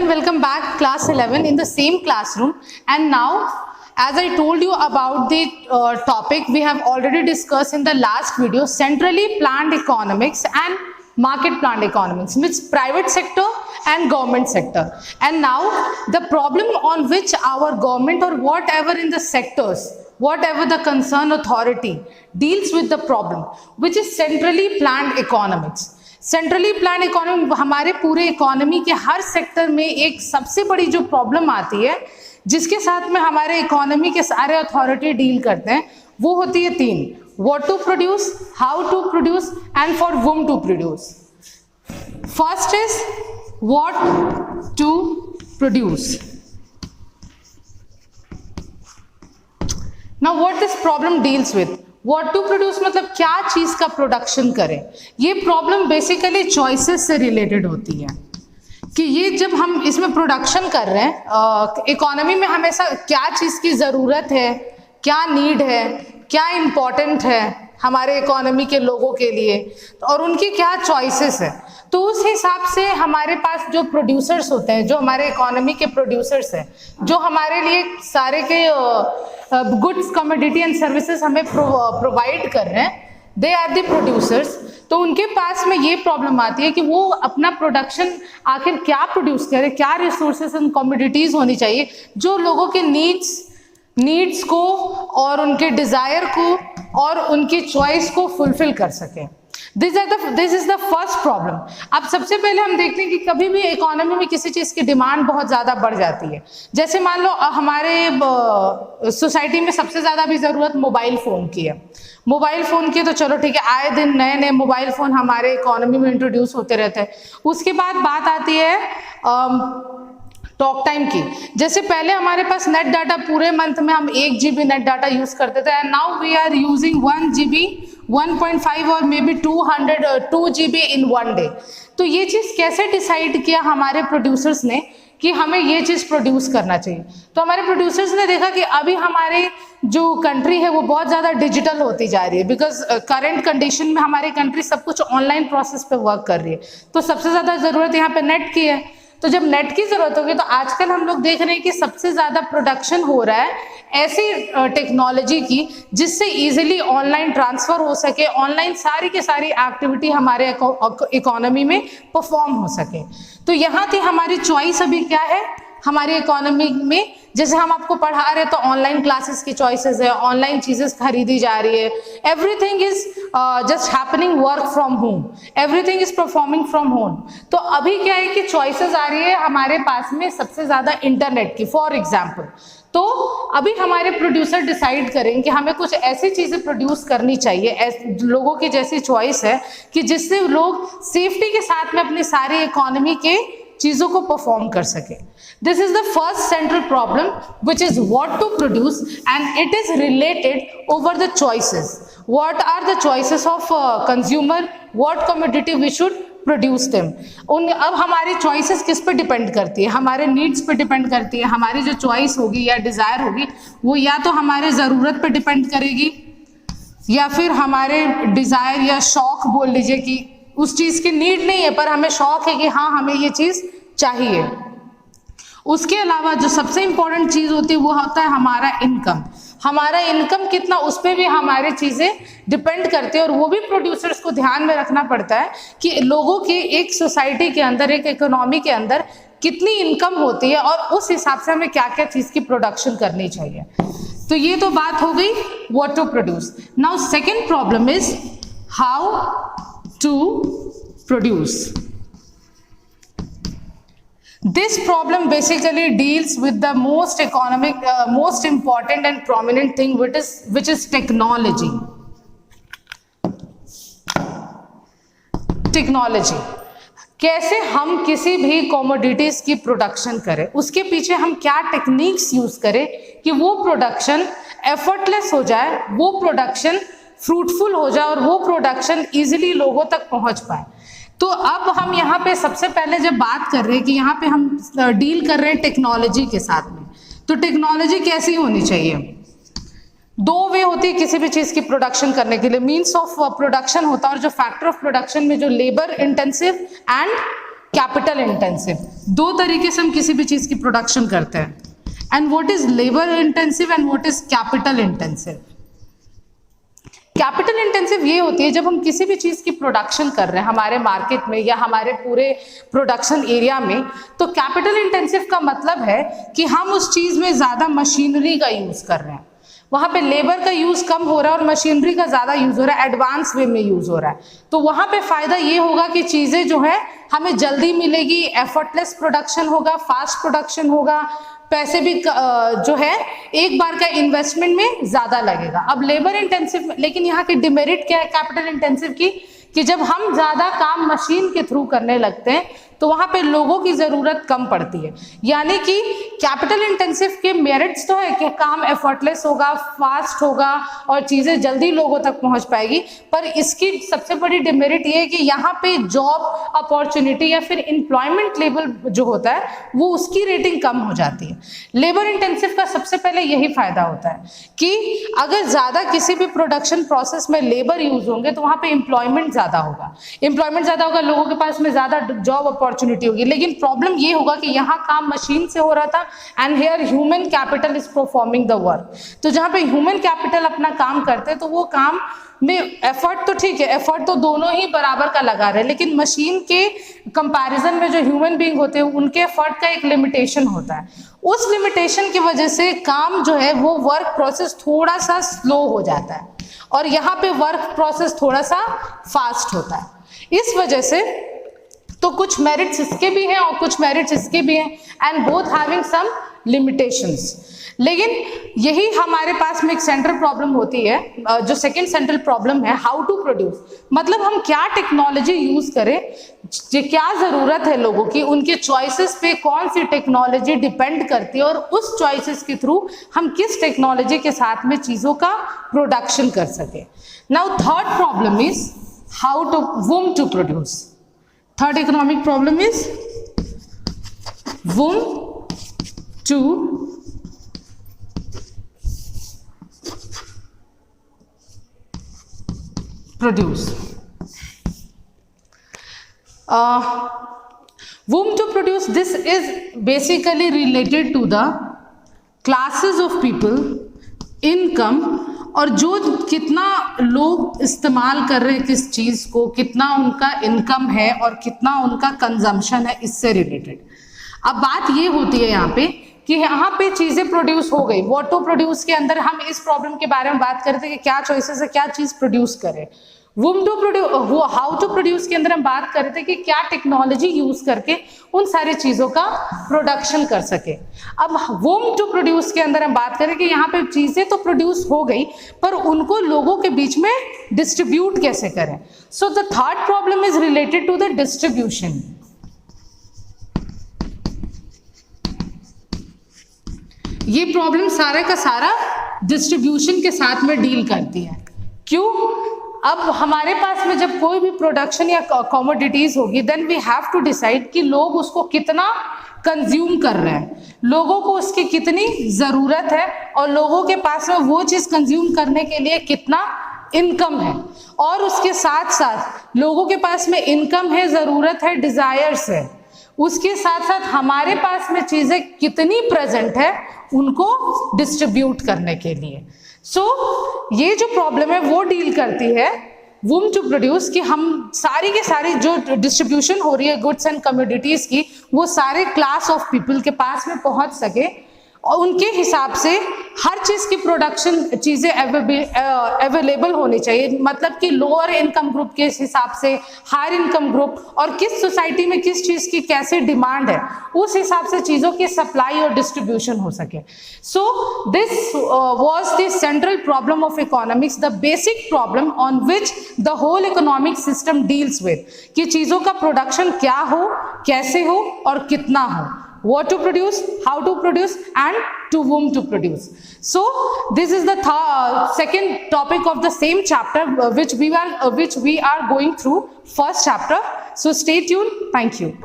and welcome back class 11 in the same classroom. And now, as I told you about the topic we have already discussed in the last video, centrally planned economics and market planned economics, which is private sector and government sector. And now the problem on which our government or whatever in the sectors, whatever the concerned authority deals with the problem, which is centrally planned economics. Centrally plan economy हमारे पूरे economy के हर sector में एक सबसे बड़ी जो problem आती है, जिसके साथ में हमारे इकोनॉमी के सारे अथॉरिटी डील करते हैं, वो होती है तीन: what to produce, how to produce and for whom to produce. First is what to produce. Now what this problem deals with. What to produce मतलब क्या चीज का प्रोडक्शन करें. ये प्रॉब्लम बेसिकली चॉइसेस से रिलेटेड होती है कि ये जब हम इसमें प्रोडक्शन कर रहे हैं इकोनॉमी में, हमेशा क्या चीज की जरूरत है, क्या नीड है, क्या इंपॉर्टेंट है हमारे इकोनॉमी के लोगों के लिए, और उनकी क्या चॉइसेस है. तो उस हिसाब से हमारे पास जो प्रोड्यूसर्स होते हैं, जो हमारे इकोनॉमी के प्रोड्यूसर्स हैं, जो हमारे लिए सारे के गुड्स, कमोडिटी एंड सर्विसेज हमें प्रोवाइड कर रहे हैं, दे आर द प्रोड्यूसर्स. तो उनके पास में ये प्रॉब्लम आती है कि वो अपना प्रोडक्शन आखिर क्या प्रोड्यूस करे, क्या रिसोर्सेज एंड कमोडिटीज होनी चाहिए जो लोगों के नीड्स को और उनके डिजायर को और उनकी चॉइस को फुलफिल कर सके. This is the first problem. अब सबसे पहले हम देखते हैं कि कभी भी इकोनॉमी में किसी चीज की डिमांड बहुत ज्यादा बढ़ जाती है. जैसे मान लो हमारे सोसाइटी में सबसे ज्यादा भी जरूरत मोबाइल फोन की है. मोबाइल फोन की तो चलो ठीक है, आए दिन नए नए मोबाइल फोन हमारे इकोनॉमी में इंट्रोड्यूस होते रहते हैं. उसके बाद बात आती है टॉक टाइम की. जैसे पहले हमारे पास नेट डाटा पूरे मंथ में हम 1 GB नेट डाटा यूज करते थे, and now we are using 1 GB, 1.5 और maybe 2 GB in 1 day. तो ये चीज कैसे डिसाइड किया हमारे प्रोड्यूसर्स ने कि हमें ये चीज प्रोड्यूस करना चाहिए. तो हमारे प्रोड्यूसर्स ने देखा कि अभी हमारे जो कंट्री है वो बहुत ज्यादा डिजिटल होती जा रही है, बिकॉज करंट कंडीशन में हमारी कंट्री सब कुछ ऑनलाइन प्रोसेस पे वर्क कर रही है. तो सबसे ज्यादा जरूरत यहाँ पे नेट की है. तो जब नेट की जरूरत होगी तो आजकल हम लोग देख रहे हैं कि सबसे ज्यादा प्रोडक्शन हो रहा है ऐसी टेक्नोलॉजी की जिससे इजीली ऑनलाइन ट्रांसफर हो सके, ऑनलाइन सारी की सारी एक्टिविटी हमारे इकोनॉमी में परफॉर्म हो सके. तो यहाँ थी हमारी चॉइस. अभी क्या है हमारी इकोनॉमी में, जैसे हम आपको पढ़ा रहे तो ऑनलाइन क्लासेस की चॉइसेस है, ऑनलाइन चीजें खरीदी जा रही है, everything is just happening work from home, everything is performing from home. तो अभी क्या है कि चॉइसेस आ रही है हमारे पास में सबसे ज्यादा इंटरनेट की. फॉर एग्जाम्पल, तो अभी हमारे प्रोड्यूसर डिसाइड करेंगे कि हमें कुछ ऐसी चीजें प्रोड्यूस करनी चाहिए, लोगों की जैसी चॉइस है कि जिससे लोग सेफ्टी के साथ में अपनी सारी इकोनॉमी के चीजों को परफॉर्म कर सके. This is the first central problem, which is what to produce, and it is related over the choices. What are the choices of consumer? What commodity we should produce them? अब हमारी choices किस पे depend करती है? हमारे needs पे depend करती है. हमारी जो choice होगी या desire होगी वो या तो हमारे ज़रूरत पे डिपेंड करेगी, या फिर हमारे desire या शौक बोल लीजिए कि उस चीज़ की नीड नहीं है पर हमें शौक है कि हाँ हमें ये चीज़ चाहिए. उसके अलावा जो सबसे इंपॉर्टेंट चीज होती है वो होता है हमारा इनकम. हमारा इनकम कितना, उस पर भी हमारी चीजें डिपेंड करती है, और वो भी प्रोड्यूसर्स को ध्यान में रखना पड़ता है कि लोगों के एक सोसाइटी के अंदर, एक इकोनॉमी के अंदर कितनी इनकम होती है और उस हिसाब से हमें क्या क्या चीज की प्रोडक्शन करनी चाहिए. तो ये तो बात हो गई what to produce. Now second problem is how to produce. This problem basically deals with the most important and prominent thing, which is technology. Technology. कैसे हम किसी भी कमोडिटीज की प्रोडक्शन करें, उसके पीछे हम क्या टेक्निक्स यूज करें कि वो प्रोडक्शन एफर्टलेस हो जाए, वो प्रोडक्शन फ्रूटफुल हो जाए और वो प्रोडक्शन इजीली लोगों तक पहुंच पाए. तो अब हम यहाँ पे सबसे पहले जब बात कर रहे हैं कि यहाँ पे हम डील कर रहे हैं टेक्नोलॉजी के साथ में, तो टेक्नोलॉजी कैसी होनी चाहिए. दो वे होती है किसी भी चीज की प्रोडक्शन करने के लिए. मीन्स ऑफ प्रोडक्शन होता है, और जो फैक्टर ऑफ प्रोडक्शन में जो labour intensive and capital intensive. दो तरीके से हम किसी भी चीज की प्रोडक्शन करते हैं, and what is labour intensive and what is capital intensive. Capital intensive ये होती है जब हम किसी भी चीज की प्रोडक्शन कर रहे हैं हमारे मार्केट में या हमारे पूरे प्रोडक्शन एरिया में, तो कैपिटल इंटेंसिव का मतलब है कि हम उस चीज में ज्यादा मशीनरी का यूज कर रहे हैं, वहां पे लेबर का यूज कम हो रहा है और मशीनरी का ज्यादा यूज हो रहा है, एडवांस वे में यूज हो रहा है। तो वहां पे फायदा ये होगा कि चीजें जो है हमें जल्दी मिलेगी, एफर्टलेस प्रोडक्शन होगा, फास्ट प्रोडक्शन होगा, पैसे भी जो है एक बार का इन्वेस्टमेंट में ज्यादा लगेगा। अब लेबर इंटेंसिव, लेकिन यहाँ की डिमेरिट क्या है कैपिटल इंटेंसिव की, कि जब हम ज्यादा काम मशीन के थ्रू करने लगते हैं तो वहां पे लोगों की जरूरत कम पड़ती है। यानी कि कैपिटल इंटेंसिव के मेरिट्स तो है कि काम एफर्टलेस होगा, फास्ट होगा और चीजें जल्दी लोगों तक पहुंच पाएगी, पर इसकी सबसे बड़ी डिमेरिट ये है कि यहाँ पे जॉब अपॉर्चुनिटी या फिर एम्प्लॉयमेंट लेवल जो होता है वो उसकी रेटिंग कम हो जाती है। लेबर इंटेंसिव का सबसे पहले यही फायदा होता है कि अगर ज्यादा किसी भी प्रोडक्शन प्रोसेस में लेबर यूज होंगे तो वहां पे एम्प्लॉयमेंट ज्यादा होगा, लोगों के पास में ज्यादा जॉब अपॉर्चुनिटी होगी। लेकिन प्रॉब्लम ये होगा कि यहाँ काम मशीन से हो रहा था and here human capital is performing the work. तो जहाँ पे ह्यूमन कैपिटल अपना काम करते हैं तो वो काम में एफर्ट तो ठीक है, एफर्ट तो दोनों ही बराबर का लगा रहे हैं, लेकिन मशीन के कंपैरिजन में जो ह्यूमन बीइंग होते हैं उनके एफर्ट का एक लिमिटेशन होता है। उस लिमिटेशन की वजह से काम जो है वो वर्क प्रोसेस थोड़ा सा स्लो हो जाता है और यहाँ पे वर्क प्रोसेस थोड़ा सा फास्ट होता है। इस वजह से तो कुछ मेरिट्स इसके भी हैं और कुछ मेरिट्स इसके भी हैं, and both having some limitations. लेकिन यही हमारे पास में एक सेंट्रल प्रॉब्लम होती है, जो सेकंड सेंट्रल प्रॉब्लम है, हाउ टू प्रोड्यूस। मतलब हम क्या टेक्नोलॉजी यूज करें, क्या जरूरत है लोगों की, उनके चॉइसेस पे कौन सी टेक्नोलॉजी डिपेंड करती है और उस चॉइसेस के थ्रू हम किस टेक्नोलॉजी के साथ में चीजों का प्रोडक्शन कर सके। Now third problem is how to whom to produce. Third economic problem is whom to produce. Whom to produce, this is basically related to the classes of people, income, और जो कितना लोग इस्तेमाल कर रहे हैं किस चीज को, कितना उनका इनकम है और कितना उनका कंजम्पशन है, इससे रिलेटेड। अब बात ये होती है यहाँ पे कि यहाँ पे चीजें प्रोड्यूस हो गई, व्हाट टू प्रोड्यूस के अंदर हम इस प्रॉब्लम के बारे में बात करते हैं कि क्या चॉइसेस है, क्या चीज प्रोड्यूस करे। वुम to produce, how to produce के अंदर हम बात कर रहे थे कि क्या टेक्नोलॉजी यूज करके उन सारी चीजों का प्रोडक्शन कर सके। अब वुम टू प्रोड्यूस के अंदर हम बात करें कि यहाँ पे चीजें तो प्रोड्यूस हो गई पर उनको लोगों के बीच में डिस्ट्रीब्यूट कैसे करें। So the third problem is related to the distribution. ये प्रॉब्लम सारा का सारा डिस्ट्रीब्यूशन के साथ में डील करती है। क्यों? अब हमारे पास में जब कोई भी प्रोडक्शन या कमोडिटीज होगी, then we have to decide कि लोग उसको कितना कंज्यूम कर रहे हैं, लोगों को उसकी कितनी जरूरत है और लोगों के पास में वो चीज कंज्यूम करने के लिए कितना इनकम है, और उसके साथ साथ लोगों के पास में इनकम है, जरूरत है, डिजायर्स है, उसके साथ साथ हमारे पास में चीजें कितनी प्रेजेंट है उनको डिस्ट्रीब्यूट करने के लिए। सो ये जो प्रॉब्लम है वो डील करती है वुम टू प्रोड्यूस, कि हम सारी के सारी जो डिस्ट्रीब्यूशन हो रही है गुड्स एंड कमोडिटीज की, वो सारे क्लास ऑफ पीपल के पास में पहुंच सके और उनके हिसाब से हर चीज की प्रोडक्शन चीजें अवेलेबल होनी चाहिए। मतलब कि लोअर इनकम ग्रुप के हिसाब से हायर इनकम ग्रुप, और किस सोसाइटी में किस चीज की कैसे डिमांड है उस हिसाब से चीजों की सप्लाई और डिस्ट्रीब्यूशन हो सके। So this was the central problem of economics, the basic problem on which the whole economic system deals with, कि चीजों का प्रोडक्शन क्या हो, कैसे हो और कितना हो, what to produce, how to produce and to whom to produce. So this is the second topic of the same chapter which we are going through first chapter. So stay tuned. Thank you.